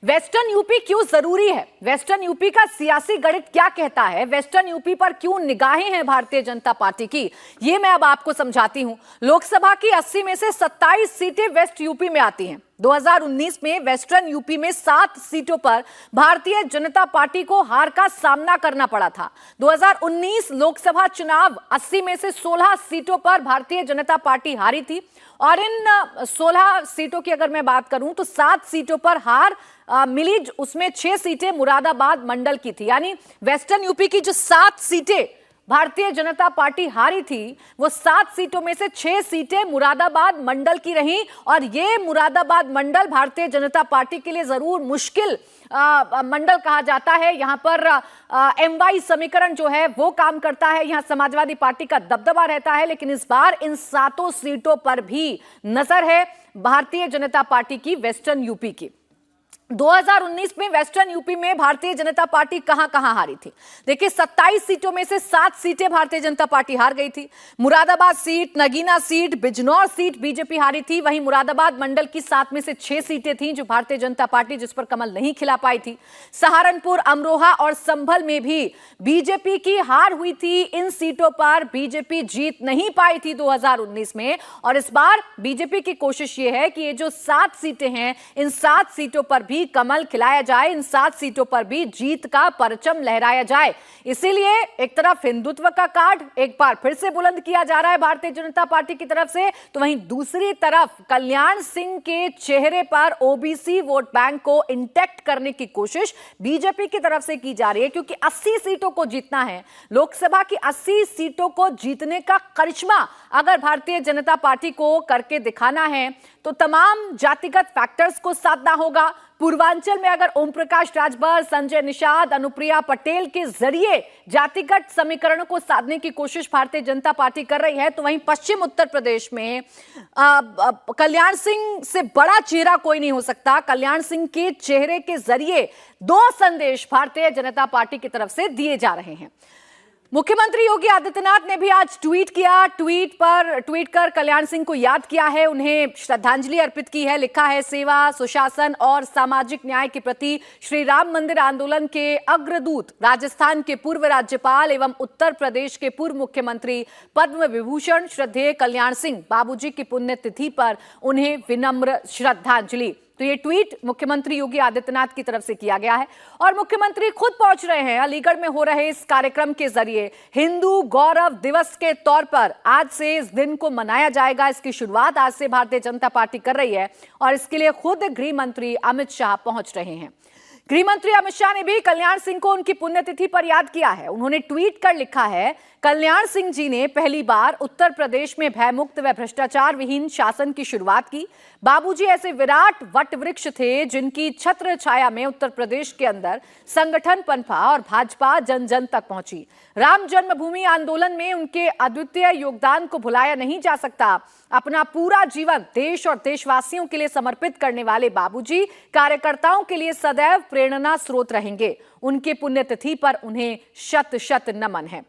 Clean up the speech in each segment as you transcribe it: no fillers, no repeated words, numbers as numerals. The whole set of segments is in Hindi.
वेस्टर्न यूपी क्यों जरूरी है? वेस्टर्न यूपी का सियासी गणित क्या कहता है? वेस्टर्न यूपी पर क्यों निगाहें हैं भारतीय जनता पार्टी की? ये मैं अब आपको समझाती हूं। लोकसभा की 80 में से 27 सीटें वेस्ट यूपी में आती हैं। 2019 में वेस्टर्न यूपी में 7 सीटों पर भारतीय जनता पार्टी को हार का सामना करना पड़ा था। 2019 लोकसभा चुनाव 80 में से 16 सीटों पर भारतीय जनता पार्टी हारी थी और इन 16 सीटों की अगर मैं बात करूं तो 7 सीटों पर हार मिली, उसमें 6 सीटें मुरादाबाद मंडल की थी। यानी वेस्टर्न यूपी की जो 7 सीटें भारतीय जनता पार्टी हारी थी, वो 7 सीटों में से 6 सीटें मुरादाबाद मंडल की रहीं और ये मुरादाबाद मंडल भारतीय जनता पार्टी के लिए जरूर मुश्किल मंडल कहा जाता है। यहां पर MY समीकरण जो है वो काम करता है, यहां समाजवादी पार्टी का दबदबा रहता है। लेकिन इस बार इन 7 सीटों पर भी नजर है भारतीय जनता पार्टी की वेस्टर्न यूपी की। 2019 में वेस्टर्न यूपी में भारतीय जनता पार्टी कहां हारी थी? देखिए, 27 सीटों में से 7 सीटें भारतीय जनता पार्टी हार गई थी। Moradabad seat, Nagina seat, Bijnor seat BJP हारी थी। वहीं मुरादाबाद मंडल की 7 में से 6 सीटें थीं जो भारतीय जनता पार्टी जिस पर कमल नहीं खिला पाई थी। सहारनपुर, अमरोहा और संभल में भी बीजेपी की हार हुई थी। इन सीटों पर बीजेपी जीत नहीं पाई थी 2019 में और इस बार बीजेपी की कोशिश यह है कि ये जो 7 सीटें हैं, इन 7 सीटों पर भी कमल खिलाया जाए, इन 7 सीटों पर भी जीत का परचम लहराया जाए। इसीलिए एक तरफ हिंदुत्व का कार्ड एक बार फिर से बुलंद किया जा रहा है भारतीय जनता पार्टी की तरफ से, तो वहीं दूसरी तरफ कल्याण सिंह के चेहरे पर ओबीसी वोट बैंक को इंटैक्ट करने की कोशिश बीजेपी की तरफ से की जा रही है। क्योंकि 80 सीटों को जीतना है, लोकसभा की 80 सीटों को जीतने का करिश्मा अगर भारतीय जनता पार्टी को करके दिखाना है तो तमाम जातिगत फैक्टर्स को साधना होगा। पूर्वांचल में अगर ओम प्रकाश राजभर, संजय निषाद, अनुप्रिया पटेल के जरिए जातिगत समीकरणों को साधने की कोशिश भारतीय जनता पार्टी कर रही है, तो वहीं पश्चिम उत्तर प्रदेश में कल्याण सिंह से बड़ा चेहरा कोई नहीं हो सकता। कल्याण सिंह के चेहरे के जरिए 2 संदेश भारतीय जनता पार्टी की तरफ से दिए जा रहे हैं। मुख्यमंत्री योगी आदित्यनाथ ने भी आज ट्वीट किया। ट्वीट कर कल्याण सिंह को याद किया है, उन्हें श्रद्धांजलि अर्पित की है। लिखा है, सेवा, सुशासन और सामाजिक न्याय के प्रति श्री राम मंदिर आंदोलन के अग्रदूत, राजस्थान के पूर्व राज्यपाल एवं उत्तर प्रदेश के पूर्व मुख्यमंत्री पद्म विभूषण श्रद्धेय कल्याण सिंह बाबूजी की पुण्यतिथि पर उन्हें विनम्र श्रद्धांजलि। तो ये ट्वीट मुख्यमंत्री योगी आदित्यनाथ की तरफ से किया गया है और मुख्यमंत्री खुद पहुंच रहे हैं अलीगढ़ में हो रहे इस कार्यक्रम के जरिए। हिंदू गौरव दिवस के तौर पर आज से इस दिन को मनाया जाएगा। इसकी शुरुआत आज से भारतीय जनता पार्टी कर रही है और इसके लिए खुद गृह मंत्री अमित शाह पहुंच रहे हैं। गृह मंत्री अमित शाह ने भी कल्याण सिंह को उनकी पुण्यतिथि पर याद किया है। उन्होंने ट्वीट कर लिखा है, कल्याण सिंह जी ने पहली बार उत्तर प्रदेश में भयमुक्त व भ्रष्टाचार विहीन शासन की शुरुआत की। बाबूजी ऐसे विराट वट वृक्ष थे जिनकी छत्र छाया में उत्तर प्रदेश के अंदर संगठन पनपा और भाजपा जन जन तक पहुंची। राम जन्मभूमि आंदोलन में उनके अद्वितीय योगदान को भुलाया नहीं जा सकता। अपना पूरा जीवन देश और देशवासियों के लिए समर्पित करने वाले बाबूजी कार्यकर्ताओं के लिए सदैव प्रेरणा स्रोत रहेंगे। उनके पुण्यतिथि पर उन्हें शत शत नमन है।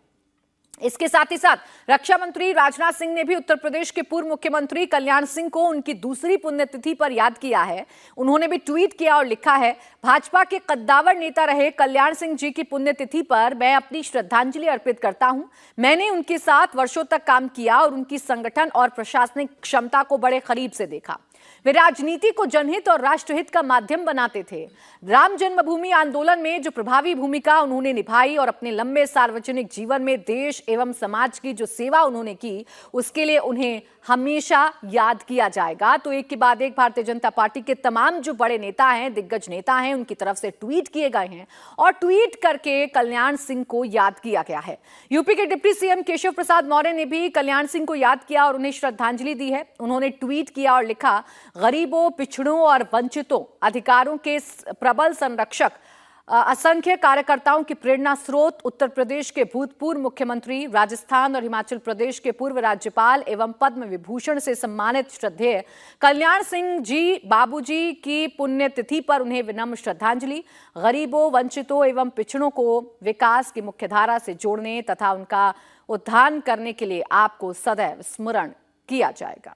इसके साथ ही साथ रक्षा मंत्री राजनाथ सिंह ने भी उत्तर प्रदेश के पूर्व मुख्यमंत्री कल्याण सिंह को उनकी दूसरी पुण्यतिथि पर याद किया है। उन्होंने भी ट्वीट किया और लिखा है, भाजपा के कद्दावर नेता रहे कल्याण सिंह जी की पुण्यतिथि पर मैं अपनी श्रद्धांजलि अर्पित करता हूं। मैंने उनके साथ वर्षों तक काम किया और उनकी संगठन और प्रशासनिक क्षमता को बड़े करीब से देखा। वे राजनीति को जनहित और राष्ट्रहित का माध्यम बनाते थे। राम जन्मभूमि आंदोलन में जो प्रभावी भूमिका उन्होंने निभाई और अपने लंबे सार्वजनिक जीवन में देश एवं समाज की जो सेवा उन्होंने की, उसके लिए उन्हें हमेशा याद किया जाएगा। तो एक के बाद एक भारतीय जनता पार्टी के तमाम जो बड़े नेता हैं, दिग्गज नेता हैं, उनकी तरफ से ट्वीट किए गए हैं और ट्वीट करके कल्याण सिंह को याद किया गया है। यूपी के डिप्टी सीएम केशव प्रसाद मौर्य ने भी कल्याण सिंह को याद किया और उन्हें श्रद्धांजलि दी है। उन्होंने ट्वीट किया और लिखा, गरीबों, पिछड़ों और वंचितों अधिकारों के प्रबल संरक्षक, असंख्य कार्यकर्ताओं की प्रेरणा स्रोत, उत्तर प्रदेश के भूतपूर्व मुख्यमंत्री, राजस्थान और हिमाचल प्रदेश के पूर्व राज्यपाल एवं पद्म विभूषण से सम्मानित श्रद्धेय कल्याण सिंह जी बाबूजी की पुण्यतिथि पर उन्हें विनम्र श्रद्धांजलि। गरीबों, वंचितों एवं पिछड़ों को विकास की मुख्यधारा से जोड़ने तथा उनका उत्थान करने के लिए आपको सदैव स्मरण किया जाएगा।